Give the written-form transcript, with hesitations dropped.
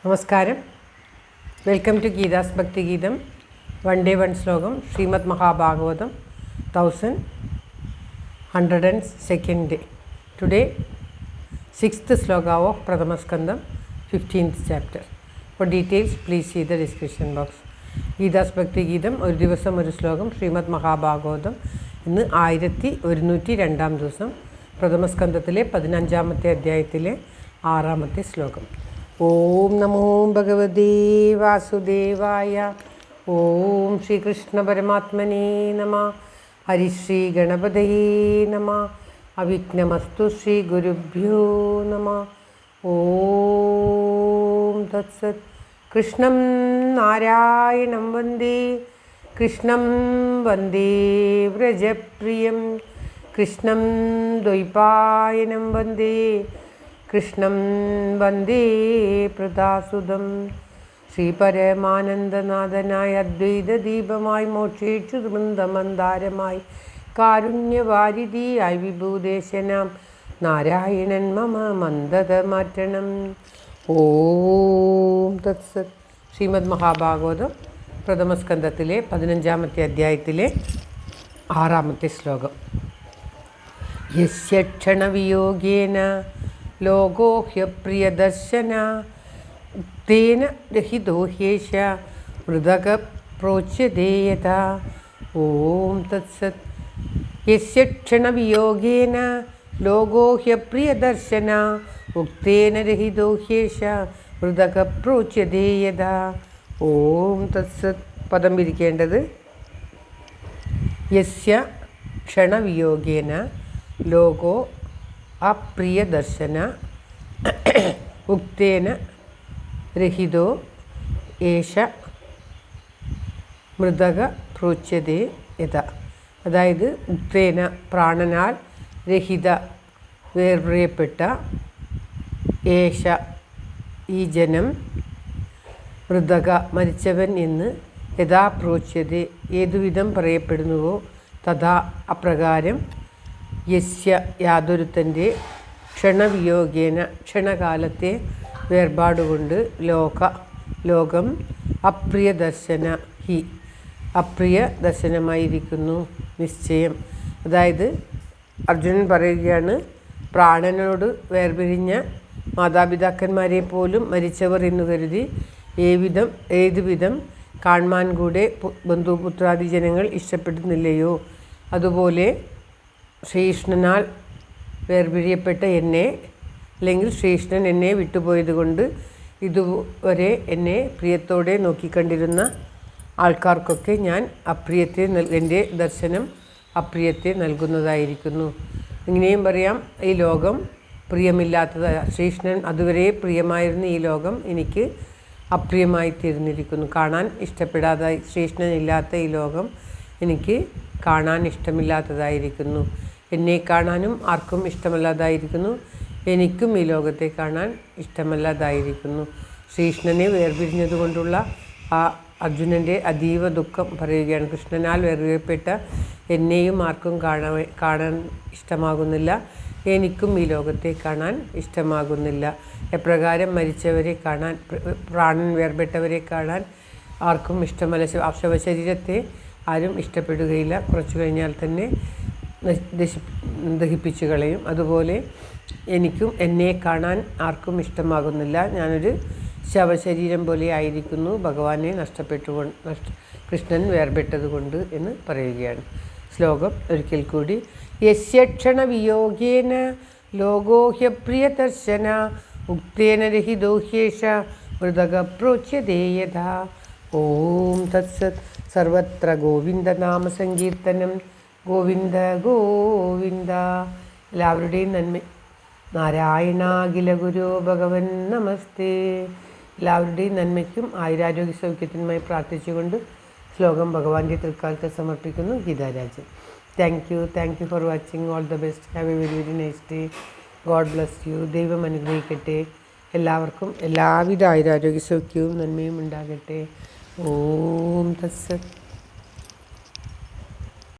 നമസ്കാരം. Welcome to Geetha's ഭക്തി ഗീതം. വൺ ഡേ വൺ ശ്ലോകം. Shrimad Mahabhagavatam 1102nd day. Today 6th sloka of Pradhamaskandam 15th chapter. For details please see the description box. Geetha's ഭക്തി ഗീതം ഒരു ദിവസം ഒരു ശ്ലോകം. ശ്രീമദ് മഹാഭാഗവതം ഇന്ന് 1102 ദിവസം. പ്രഥമസ്കന്ധത്തിലെ 15ാമത്തെ അധ്യായത്തിലെ 6ാമത്തെ ശ്ലോകം. ഓം നമോ ഭഗവതേ വാസുദേവായ. ഓം ശ്രീകൃഷ്ണ പരമാത്മനേ നമഃ. ഹരിശ്രീ ഗണപതയേ നമഃ. അവിഘ്നമസ്തു ശ്രീ ഗുരുഭ്യോ നമഃ. ഓം തത്സത്. കൃഷ്ണം നാരായണം വന്ദേ. കൃഷ്ണം വന്ദേ വ്രജപ്രിയം. കൃഷ്ണം ദ്വൈപായനം വന്ദേ. കൃഷ്ണം വന്ദേ പ്രദാസുതം. ശ്രീപരമാനന്ദനാഥനായ അദ്വൈതദീപമായി മോക്ഷേക്ഷു വൃന്ദമന്ദാരമായി കാരുണ്യവാരിധിയായി വിഭൂദേശനാം നാരായണൻ മമ മന്ദത മാറ്റണം. ഓം തത്സത്. ശ്രീമദ് മഹാഭാഗവതം പ്രഥമസ്കന്ധത്തിലെ 15ാമത്തെ അധ്യായത്തിലെ 6ാമത്തെ ശ്ലോകം. യസ്യ ക്ഷണവിയോഗേന ലോകോ ഹ്യപ്രിയദർശന ഉക്തേന രഹിതോ ഹ്യേഷ മൃദക പ്രോച്യതേ യഥാ. ഓം തത്സത്. യസ്യ ക്ഷണവിയോഗേന ലോകോ ഹ്യപ്രിയദർശന ഉക്തേന രഹിതോ ഹ്യേഷ മൃദക പ്രോച്യതേ യഥാ. ഓം തത്സത്. പദം പിരിക്കേണ്ടത് യസ്യ ക്ഷണവിയോഗേന ലോകോ അപ്രിയദർശന ഉക്തേന രഹിതോ ഏഷ മൃദക പ്രോച്യതേ യഥ. അതായത് ഉക്തേന പ്രാണനാൽ രഹിത വേർപെട്ട ഏഷ ഈ ജനം മൃദക മരിച്ചവൻ എന്ന് യഥാ പ്രോച്യതേ ഏതുവിധം പറയപ്പെടുന്നുവോ തഥാ അപ്രകാരം യസ്യ യാതൊരുത്തൻ്റെ ക്ഷണവിയോഗേന ക്ഷണകാലത്തെ വേർപാടുകൊണ്ട് ലോകം അപ്രിയദർശന ഹി അപ്രിയ ദർശനമായിരിക്കുന്നു നിശ്ചയം. അതായത് അർജുനൻ പറയുകയാണ്, പ്രാണനോട് വേർപിരിഞ്ഞ മാതാപിതാക്കന്മാരെ പോലും മരിച്ചവർ എന്നു കരുതി ഏതുവിധം കാണുവാൻ കൂടെ ബന്ധുപുത്രാദി ജനങ്ങൾ ഇഷ്ടപ്പെടുന്നില്ലയോ, അതുപോലെ ശ്രീകൃഷ്ണനാൽ വേർപിരിയപ്പെട്ട എന്നെ, അല്ലെങ്കിൽ ശ്രീകൃഷ്ണൻ എന്നെ വിട്ടുപോയത് കൊണ്ട് ഇതുവരെ എന്നെ പ്രിയത്തോടെ നോക്കിക്കണ്ടിരുന്ന ആൾക്കാർക്കൊക്കെ ഞാൻ എൻ്റെ ദർശനം അപ്രിയത്തെ നൽകുന്നതായിരിക്കുന്നു. ഇങ്ങനെയും പറയാം, ഈ ലോകം പ്രിയമില്ലാത്തത്, ശ്രീകൃഷ്ണൻ അതുവരെ പ്രിയമായിരുന്ന ഈ ലോകം എനിക്ക് അപ്രിയമായി തീർന്നിരിക്കുന്നു. കാണാൻ ഇഷ്ടപ്പെടാതായി, ശ്രീകൃഷ്ണനില്ലാത്ത ഈ ലോകം എനിക്ക് കാണാൻ ഇഷ്ടമില്ലാത്തതായിരിക്കുന്നു. എന്നെ കാണാനും ആർക്കും ഇഷ്ടമല്ലാതായിരിക്കുന്നു. എനിക്കും ഈ ലോകത്തെ കാണാൻ ഇഷ്ടമല്ലാതായിരിക്കുന്നു. ശ്രീകൃഷ്ണനെ വേർപിരിഞ്ഞതുകൊണ്ടുള്ള ആ അർജുനൻ്റെ അതീവ ദുഃഖം പറയുകയാണ്. കൃഷ്ണനാൽ വേർപിരിയപ്പെട്ട എന്നെയും ആർക്കും കാണാൻ ഇഷ്ടമാകുന്നില്ല. എനിക്കും ഈ ലോകത്തെ കാണാൻ ഇഷ്ടമാകുന്നില്ല. എപ്രകാരം മരിച്ചവരെ കാണാൻ, പ്രാണൻ വേർപെട്ടവരെ കാണാൻ ആർക്കും ഇഷ്ടമല്ല. ശവശരീരത്തെ ആരും ഇഷ്ടപ്പെടുകയില്ല. കുറച്ചു കഴിഞ്ഞാൽ തന്നെ ദഹിപ്പിച്ചു കളയും. അതുപോലെ എനിക്കും എന്നെ കാണാൻ ആർക്കും ഇഷ്ടമാകുന്നില്ല. ഞാനൊരു ശവശരീരം പോലെ ആയിരിക്കുന്നു ഭഗവാനെ കൃഷ്ണൻ വേർപെട്ടതുകൊണ്ട് എന്ന് പറയുകയാണ്. ശ്ലോകം ഒരിക്കൽ കൂടി. യസ്യ ക്ഷണവിയോഗേന ലോകോ ഹ്യപ്രിയദർശന ഉക്തേന രഹിതോ ഹ്യേഷ മൃദക പ്രോച്യതേ യഥാ. ഓം തത്സത്. സർവത്ര ഗോവിന്ദനാമ സങ്കീർത്തനം. ഗോവിന്ദ ഗോവിന്ദ. എല്ലാവരുടെയും നന്മ. നാരായണാഖില ഗുരു ഭഗവൻ നമസ്തേ. എല്ലാവരുടെയും നന്മയ്ക്കും ആയുരാരോഗ്യ സൗഖ്യത്തിനുമായി പ്രാർത്ഥിച്ചുകൊണ്ട് ശ്ലോകം ഭഗവാന്റെ തൃക്കാലത്ത് സമർപ്പിക്കുന്നു. Geetha Rajan. Thank you for watching. All the best. Have A very nice day. God bless you. ദൈവം അനുഗ്രഹിക്കട്ടെ. എല്ലാവർക്കും എല്ലാവിധ ആയുരാരോഗ്യ സൗഖ്യവും നന്മയും ഉണ്ടാകട്ടെ. ഓം തത്സത്.